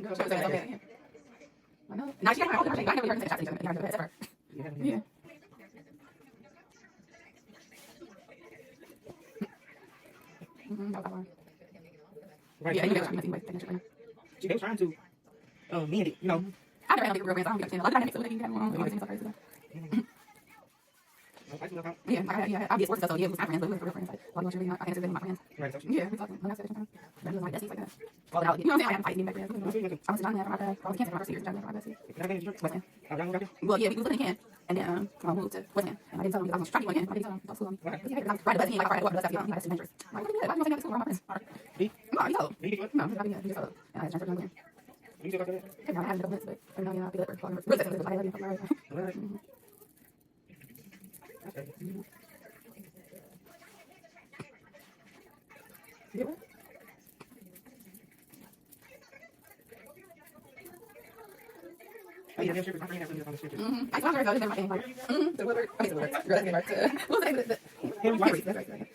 Girl, she was saying so bad. I know. Now she got my own. I never heard her say shots to each other. Ever. Yeah. That was one. Right. Yeah, you know, she was taking She was trying to mend it, you know. I never had a big real friends. I don't understand. A lot of dynamics of what they got going on. It seems so crazy. Yeah, I be at work stuff, so yeah, we was my friends, but we were real friends. Like, while you want your video, I answered them, my friends. Right, so Yeah, we talking. When I said it, but it was like besties like that. Falling out, you know what I'm saying? I had to fight getting back friends. I went to Johnny after my dad. I was cancer my first year. Johnny after my bestie. West End. Well, yeah, we was living in Canton, and then I moved to West End, and I didn't tell him because I was trying to go in. I didn't tell him about school on me. Because he hated me. I was right to bust me, like I tried to go up to the left, like, that's dangerous. Like, what do you do? Why do you want to take me out of school? Where are my friends? No, you told. No, he just told. And I had to transfer to him. You still got that? I haven't had a couple minutes, but I know, you know, I feel like we're talking. Really, that's what I love you. Alright. Get what? Oh, yeah, there's my friend that's on the scripture. I saw her, I was in my name, like, the Woodward. Okay, the Woodward. Girl, that's right. What was the name of it? Henry. That's right.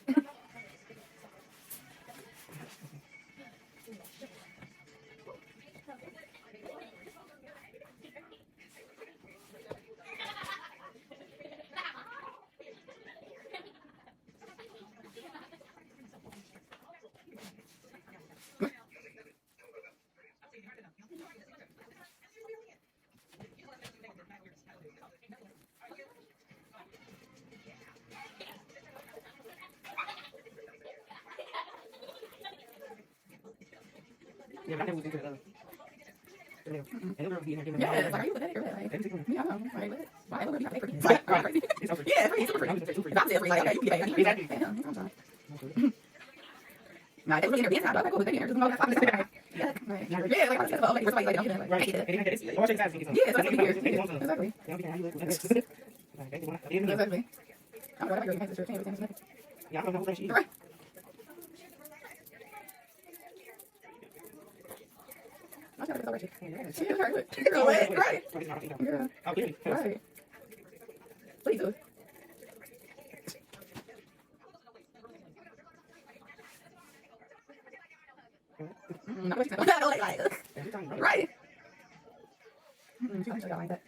Yeah, but I never was into the and the girl was getting her. Yeah, it's like, are you pathetic or what? Like, yeah, I know. Like, what? Why? Look, you got to pay for it. Right. Crazy. It's over. Yeah, it's free. Super free. If I'm there free, like, okay, you can get paid. Exactly. Yeah, I'm sorry. Nah, they really intervene. I'm like, oh, they're here. Just know that's I'm just like, yeah, like, yeah, like, I'm just like, okay, like, don't get it. Like, I get it. It's always exciting. Yeah, it's like, exactly. Exactly. Exactly. I'm glad I got your chance to change. Yeah, I don't know who she is. Right. I gotta go right here. She is right. Girl, what? Right. Girl. Oh, clearly. Right. Please do it. Not what you said. I like it. Right. She like that.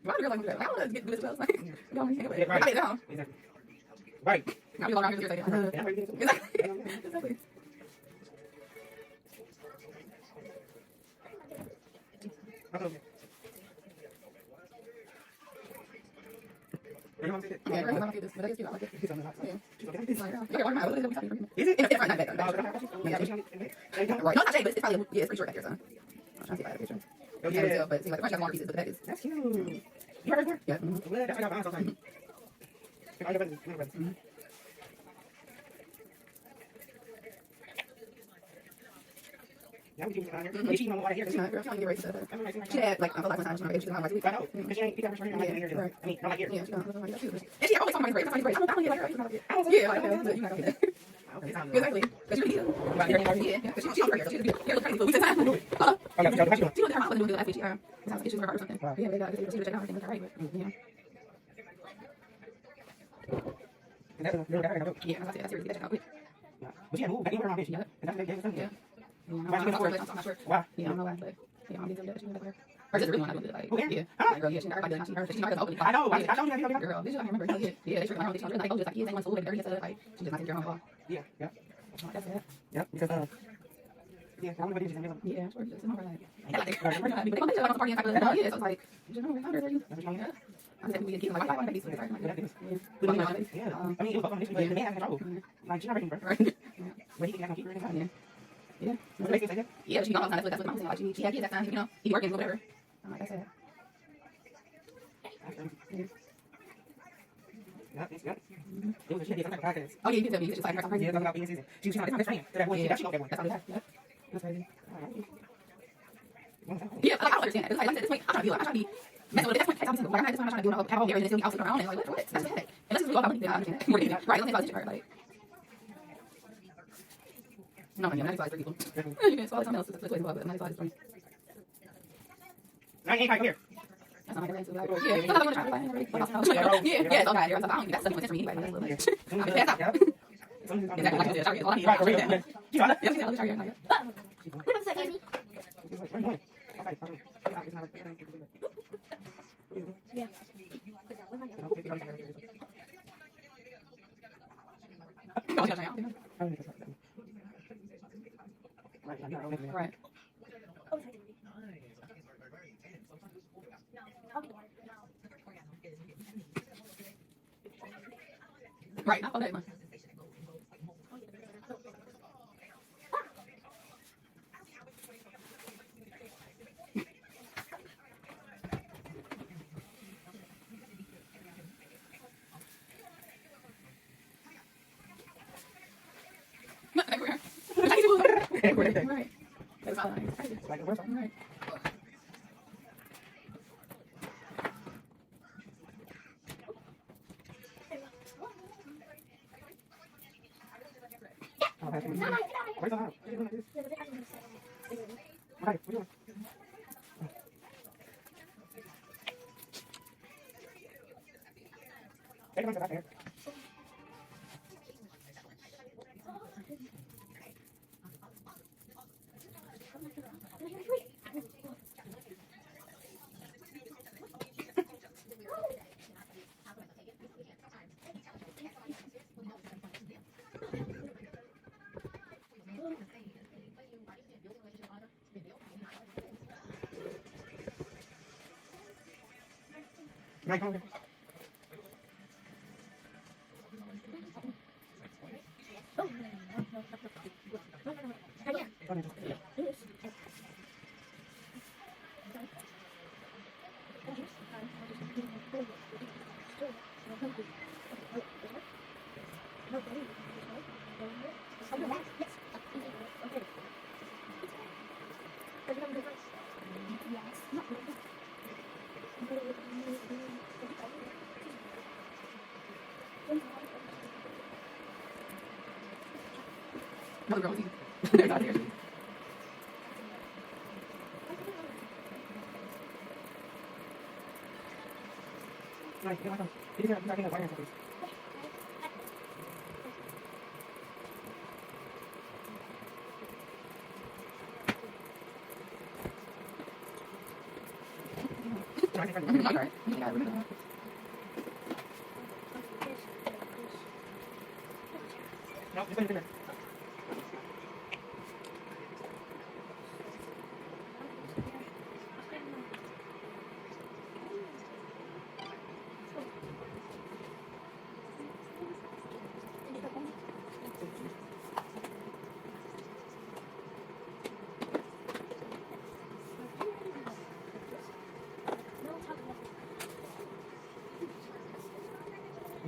Why do girls like to do that? I don't know how to get this well. Like, you know, anyway. Right. I get down. Exactly. Right. Now people around here just say, exactly. Exactly. Yeah, I'm gonna do this, but I guess you like it. Yeah. It's like, yeah, why not? What is it? Is it? It's right now, back. Right. No, not shade, but it's probably, yeah, it's pretty short back here, so. I'm trying to see if I have a picture. Oh, yeah. But it seems like the bunch of longer pieces, but that is. That's cute. You heard her? Yeah. Well, that's why I got my eyes on all your brothers. Yeah, we do it on here. She don't want to hear this. She's not get ready to set up. She had, like, I feel like one time she was like, I know, because she ain't got her hair. I mean, not like here. yeah, she don't like that too. And she always talking about my braids. I don't get like her. Yeah, like, you're not gonna get that. Exactly. Because you need it. Yeah, because she's right here. She's here. Look crazy, but we take time. She looked at her mom and doing good. She sounds like issues with her or something. Yeah, they got to check out everything with her, right? But, yeah. Yeah, that's seriously. That's quick. But yeah, move. I didn't around here. Yeah. I'm not sure. Why? Yeah, I don't know why, but yeah, I'm getting that. She was like, her sister really wanted to do it. Like, okay. Yeah. Like, girl, yeah, she never did. She never opened. I know. I don't know. Girl, did you? I remember. Yeah, they tricked her. They tried like, oh, just like, yeah, they went to school, like, 30 like, she just not taking care of her own. Yeah. That's it. Yep. Because yeah, I wonder what it is. Yeah, sure. Just know her like. But they come to the party and type of yeah, so it's like, you know, how old are you? Yeah. I'm saying we get kids like, why babies? Yeah. Yeah. I mean, it was fun, but the man had trouble. Like, she's not ready, bro. Right. But he can keep her in the time. Yeah. What makes you say that? Yeah, she got all the time. That's what I'm saying. Like, she had kids that time, you know, he working, whatever. Like I said. Yep. It was a shit. It's like a podcast. Oh, yeah, you can tell me. You just like her. Yeah, about being season. She was trying to get friend. That one, yeah, she got that one. That's all we have. Yep. That's crazy. Yeah, like, I don't understand that. Like I said, this week, I'm trying to be messing with it. That's what I'm saying. Like, I'm not just trying to do have all marriage and still be out on her own. And like, what? That's pathetic. And this is all about money. Then I understand that. More than right. Let's think about this. Like, no, I'm not excited for people. You can swallow something else. That's what it's about. But I'm not excited for me. I ain't here. That's not my answer. Like, yeah, because I want to try to find everybody. Yeah, it's all right. I don't think that's something that's for me anyway. That's a little bit. So Exactly. Like you said, shower. Right, for real. Yeah. You know, Yeah, shower. Yeah. What about the Amy? Yeah. Right. Right. Okay. Right. That's all nice. Right. Another girl team. There's out here. Alright.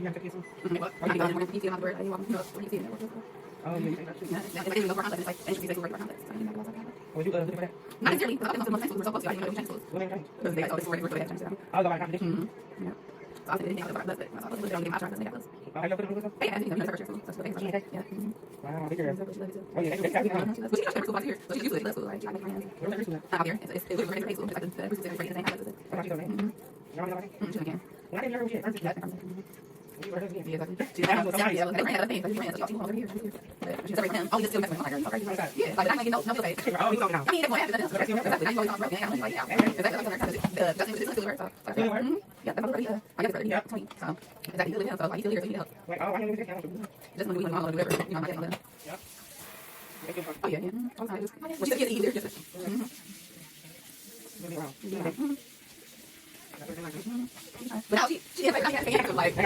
Okay, well, I think I'm going to see another word. I want to know what you see in there. Yeah, if I didn't know for context, it's like, and she says for context. I didn't know about that. Not necessarily, because I didn't know so much I didn't know it was Chinese food. Because they thought this word was Chinese food. Yeah. So I think they didn't have the but I was looking at my trying to make this. Hey, I think you know her too. That's what they say. Yeah. Wow, big girl. But she loves it too. Oh, yeah, that's But she knows her school here. So she's used to it. She loves food, right? She likes friends. Out here. It's really great for high school. It's like the person that's the same height as it. She again. Yeah, exactly. She had a thing, but she ran, so she was over here. But she's over him. Oh, he's still messing with her. Okay. Yeah, like, I'm like, no face. I mean, that's what happens. Exactly. I'm like, yeah. Exactly. Justin was still there, so. Yeah, that's pretty, I guess pretty, 20. So, exactly, you live in, so, like, you still here, so you need help. Just when we want to do whatever, you know, I'm getting a oh, yeah. Well, she's easier, just. But now she like, I can't like,